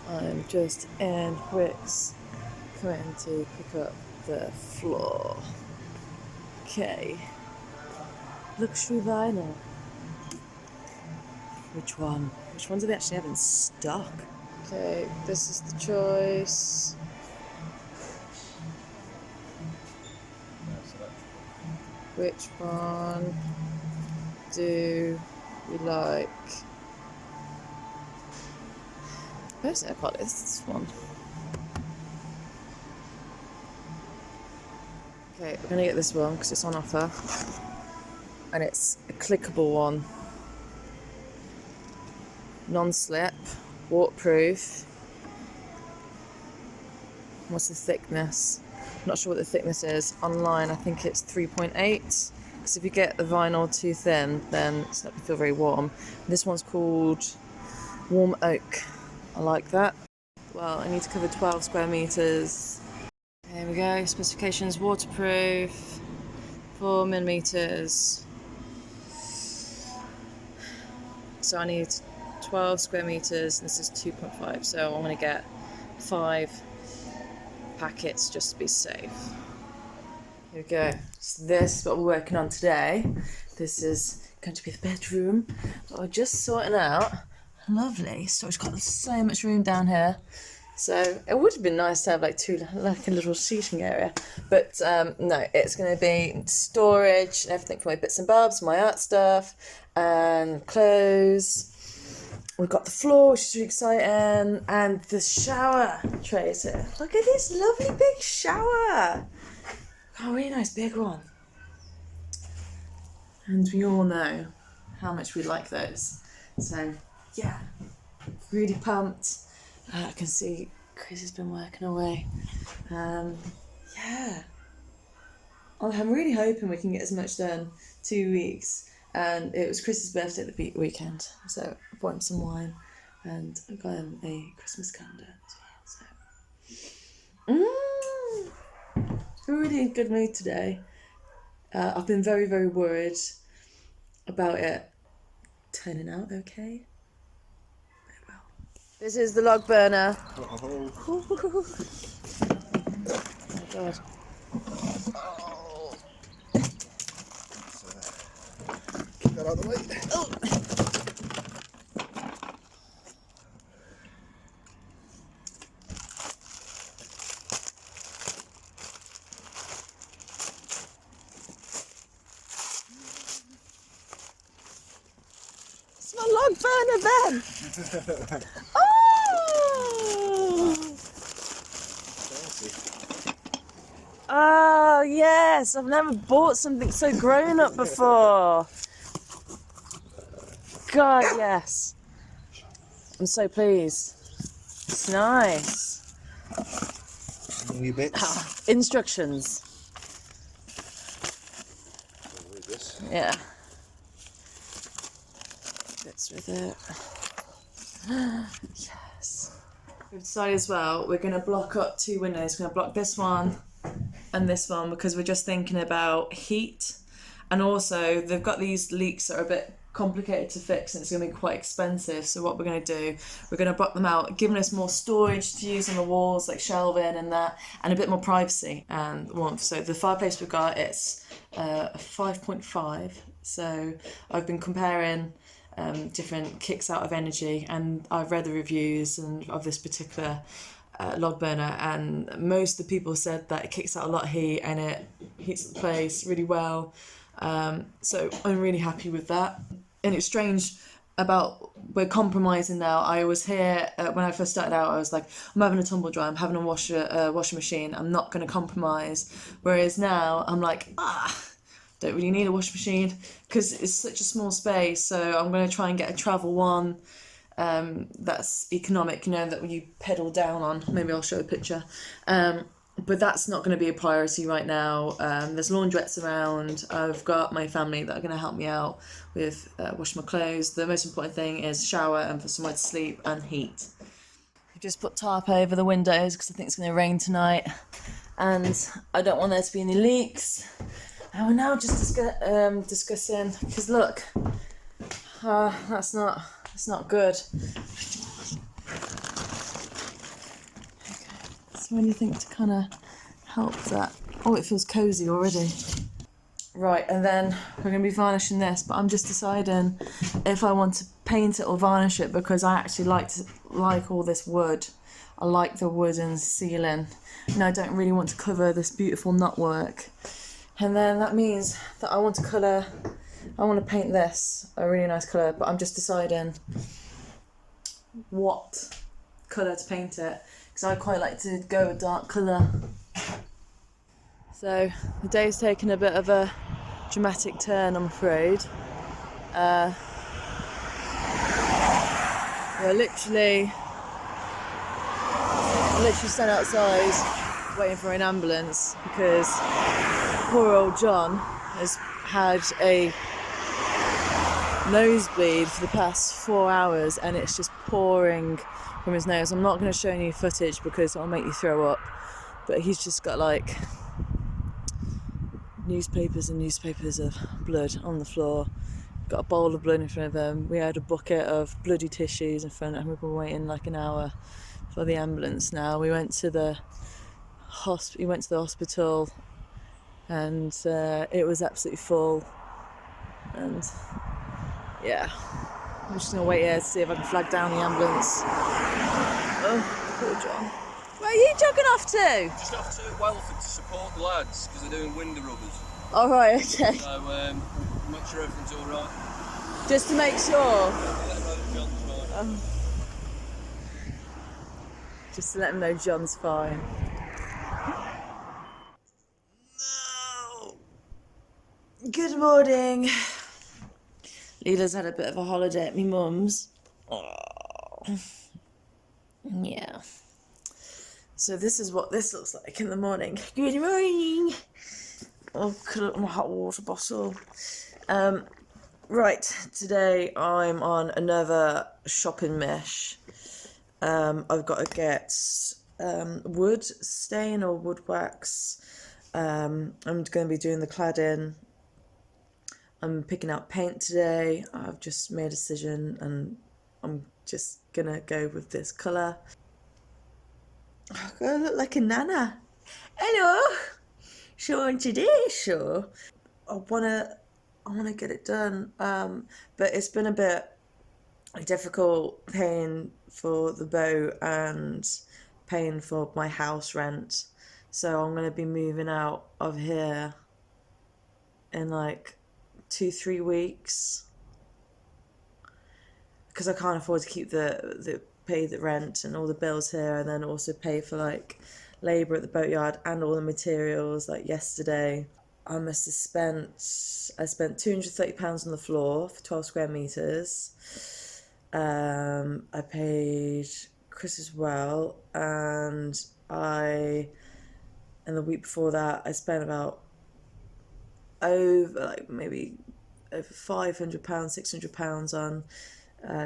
I'm just in Rick's coming to pick up the floor. Okay. Luxury vinyl. Which one? Which ones do they actually have in stock? Okay, this is the choice. Which one do we like? Personally, I quite like this one. Okay, we're gonna get this one because it's on offer. And it's a clickable one. Non-slip, waterproof. What's the thickness? I'm not sure what the thickness is. Online, I think it's 3.8. Because if you get the vinyl too thin, then it's not going to feel very warm. This one's called Warm Oak. I like that. Well, I need to cover 12 square meters. There we go. Specifications: waterproof, 4 millimeters. So I need 12 square meters, and this is 2.5. So I'm going to get 5 packets just to be safe. Here we go. So this is what we're working on today. This is going to be the bedroom that we're just sorting out. Lovely. So it's got so much room down here. So it would have been nice to have like a little seating area, but no, it's going to be storage and everything for my bits and bobs, my art stuff, and clothes. We've got the floor, which is really exciting, and the shower trays here. Look at this lovely big shower. Oh, really nice big one. And we all know how much we like those. So yeah, really pumped. I can see Chris has been working away. Yeah. I'm really hoping we can get as much done 2 weeks. And it was Chris's birthday at the weekend, so I bought him some wine and I got him a Christmas calendar as well. So, really in good mood today. I've been very, very worried about it turning out okay. Very well. This is the log burner. Oh my god. Out of the way. Oh. It's my log burner then. Oh! Oh yes, I've never bought something so grown up before. God, yes. I'm so pleased. It's nice. New bits. Instructions. I'll read this. Yeah. Bits with it. Yes. We've decided as well, we're going to block up 2 windows. We're going to block this one and this one because we're just thinking about heat. And also, they've got these leaks that are a bit complicated to fix and it's going to be quite expensive. So what we're going to do, we're going to block them out, giving us more storage to use on the walls, like shelving and that, and a bit more privacy and warmth. So the fireplace we've got, it's a 5.5. So I've been comparing different kicks out of energy, and I've read the reviews and of this particular log burner, and most of the people said that it kicks out a lot of heat and it heats the place really well. So I'm really happy with that. And it's strange about we're compromising now. I was here when I first started out. I was like, I'm having a tumble dryer, I'm having a washing machine. I'm not going to compromise. Whereas now I'm like, don't really need a washing machine because it's such a small space. So I'm going to try and get a travel one that's economic. You know, that you pedal down on. Maybe I'll show a picture. But that's not going to be a priority right now. There's laundrettes around. I've got my family that are going to help me out with washing my clothes. The most important thing is shower and for somewhere to sleep and heat. I've just put tarp over the windows because I think it's going to rain tonight. And I don't want there to be any leaks. And we're now just discussing, because look, that's not good. Is there anything to kind of help that? Oh, it feels cosy already. Right, and then we're going to be varnishing this, but I'm just deciding if I want to paint it or varnish it, because I actually like all this wood. I like the wooden ceiling, and I don't really want to cover this beautiful knotwork. And then that means that I want to paint this a really nice colour, but I'm just deciding what colour to paint it, because I quite like to go a dark colour. So the day's taken a bit of a dramatic turn, I'm afraid. We're literally stand outside waiting for an ambulance because poor old John has had a nosebleed for the past 4 hours and it's just pouring from his nose. I'm not going to show you footage because it'll make you throw up, but he's just got like newspapers and newspapers of blood on the floor. Got a bowl of blood in front of him. We had a bucket of bloody tissues in front of him. We've been waiting like an hour for the ambulance now. We went to the hospital and it was absolutely full, and yeah, I'm just gonna wait here to see if I can flag down the ambulance. Oh, poor John. Where are you jogging off to? Just off to Welford to support the lads because they're doing window rubbers. All right, okay. So make sure everything's all right. Just to make sure. Let them know that John's fine. Just to let them know John's fine. No. Good morning. Leela's had a bit of a holiday at me mum's. Oh. Yeah. So this is what this looks like in the morning. Good morning. I'll cut up my hot water bottle. Right, today I'm on another shopping mesh. I've got to get wood stain or wood wax. I'm going to be doing the cladding. I'm picking out paint today. I've just made a decision and I'm just going to go with this colour. I'm going to look like a nana. Hello! Showing today's show. I wanna get it done, but it's been a bit difficult paying for the boat and paying for my house rent. So I'm gonna be moving out of here in like 2-3 weeks because I can't afford to keep pay the rent and all the bills here, and then also pay for like labour at the boatyard and all the materials. Like yesterday I spent £230 on the floor for 12 square metres. I paid Chris as well, and the week before that I spent about over £500, £600 on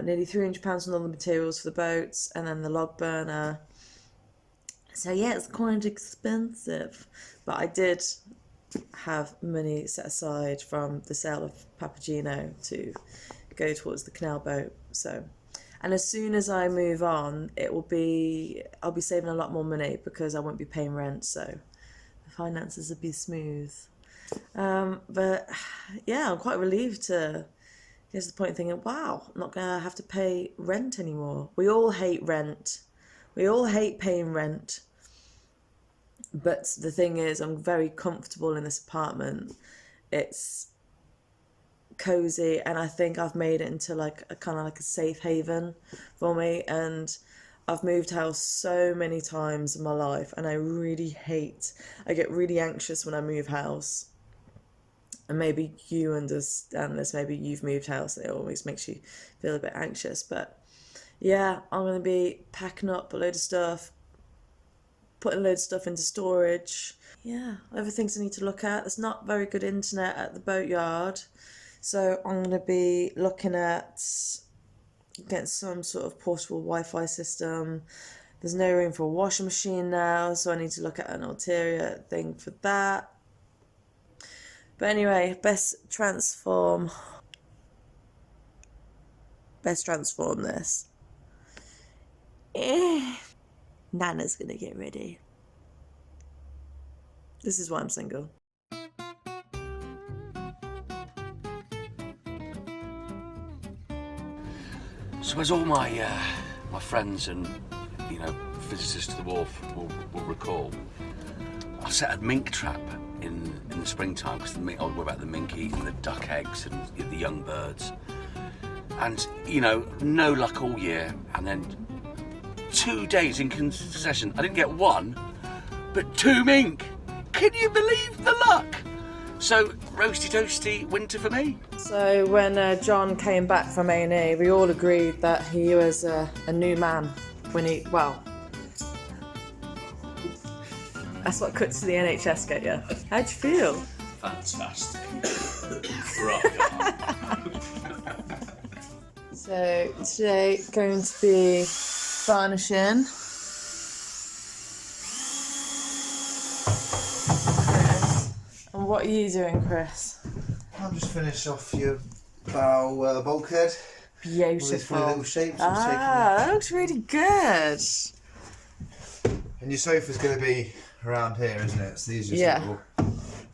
nearly £300 on all the materials for the boats and then the log burner. So yeah, it's quite expensive, but I did have money set aside from the sale of Papageno to go towards the canal boat. So, and as soon as I move on, I'll be saving a lot more money because I won't be paying rent, so the finances will be smooth. But yeah, I'm quite relieved to get to the point of thinking, wow, I'm not gonna have to pay rent anymore. We all hate rent. We all hate paying rent. But the thing is, I'm very comfortable in this apartment. It's cozy, and I think I've made it into like a kind of like a safe haven for me. And I've moved house so many times in my life, and I get really anxious when I move house. And maybe you understand this, maybe you've moved house and it always makes you feel a bit anxious. But yeah, I'm going to be packing up a load of stuff, putting a load of stuff into storage. Yeah, other things I need to look at. There's not very good internet at the boatyard, so I'm going to be looking at getting some sort of portable Wi-Fi system. There's no room for a washing machine now, so I need to look at an ulterior thing for that. But anyway, best transform this. Nana's gonna get ready. This is why I'm single. So as all my my friends and visitors to the wharf will recall, I set a mink trap in the springtime because I was worried about the mink eating the duck eggs and the young birds. And no luck all year. And then 2 days in succession, I didn't get one, but 2 mink. Can you believe the luck? So roasty toasty winter for me. So when John came back from A&E, we all agreed that he was a new man when that's what cuts to the NHS get you. How'd you feel? Fantastic. So today going to be varnishing. And what are you doing, Chris? I'll just finish off your bow bulkhead. Beautiful. All these funny little shapes. That looks really good. And your sofa's going to be around here, isn't it? So these are just little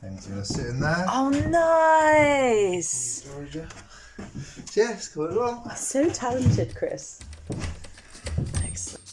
things are going to sit in there. Oh, nice. Storage. So yeah, it's coming along. So talented, Chris. Excellent.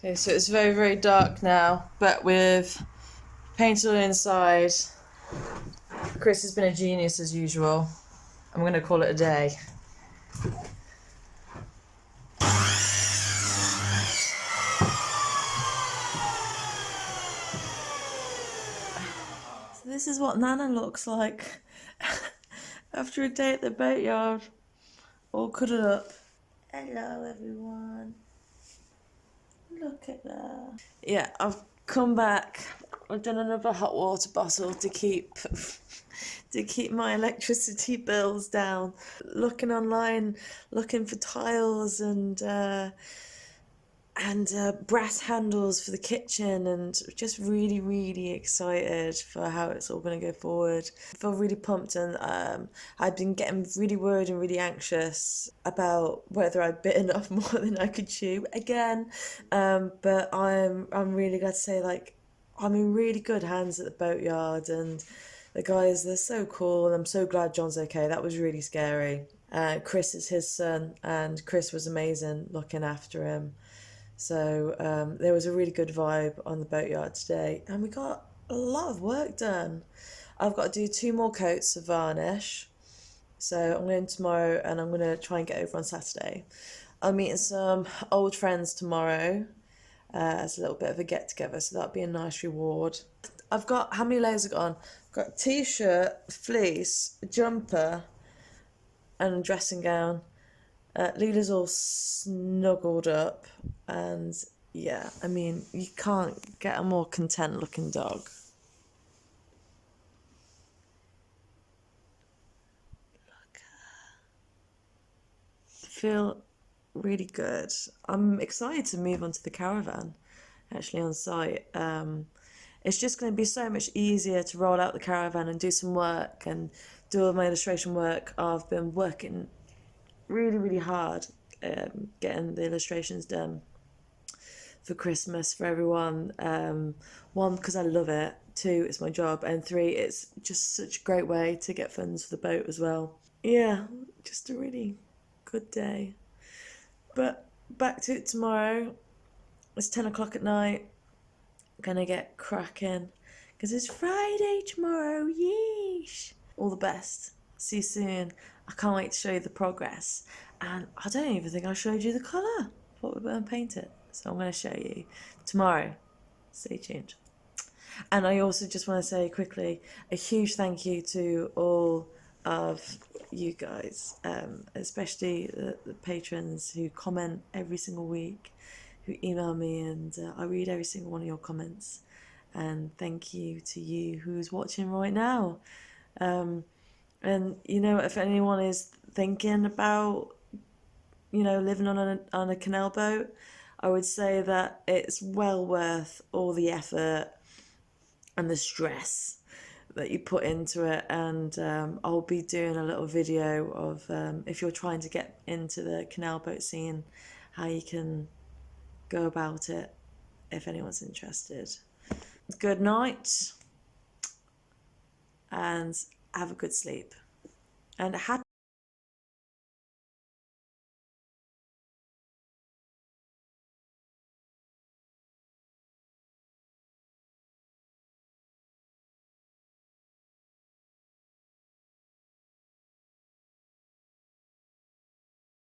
Okay, so it's very, very dark now, but with painted on the inside. Chris has been a genius as usual. I'm going to call it a day. So this is what Nana looks like after a day at the boatyard, all cuddled up. Hello, everyone. Look at that. Yeah, I've come back. I've done another hot water bottle to keep my electricity bills down. Looking online, looking for tiles and brass handles for the kitchen, and just really, really excited for how it's all going to go forward. I feel really pumped, and I've been getting really worried and really anxious about whether I'd bitten off more than I could chew again. But I'm really glad to say, like, I'm in really good hands at the boatyard, and the guys, they're so cool, and I'm so glad John's okay. That was really scary. Chris is his son, and Chris was amazing looking after him. So there was a really good vibe on the boatyard today, and we got a lot of work done. I've got to do 2 more coats of varnish, so I'm going tomorrow, and I'm going to try and get over on Saturday. I'm meeting some old friends tomorrow as a little bit of a get-together, so that'll be a nice reward. I've got, how many layers have I got on? I've got a t-shirt, fleece, a jumper, and a dressing gown. Leela's all snuggled up, and yeah, I mean, you can't get a more content looking dog. Look at her. I feel really good. I'm excited to move on to the caravan, actually, on site. It's just going to be so much easier to roll out the caravan and do some work and do all my illustration work. I've been working really, really hard getting the illustrations done for Christmas for everyone. 1, because I love it. 2, it's my job. And 3, it's just such a great way to get funds for the boat as well. Yeah, just a really good day. But back to it tomorrow. It's 10 o'clock at night. Gonna get cracking because it's Friday tomorrow. Yeesh. All the best. See you soon. I can't wait to show you the progress. And I don't even think I showed you the colour. What we're going to paint it. So I'm going to show you tomorrow. Stay tuned. And I also just want to say quickly a huge thank you to all of you guys, especially the patrons who comment every single week, who email me, and I read every single one of your comments. and thank you to you who's watching right now. And you know, if anyone is thinking about, you know, living on a canal boat, I would say that it's well worth all the effort and the stress that you put into it. And I'll be doing a little video of if you're trying to get into the canal boat scene, how you can go about it if anyone's interested. Good night and have a good sleep and a happy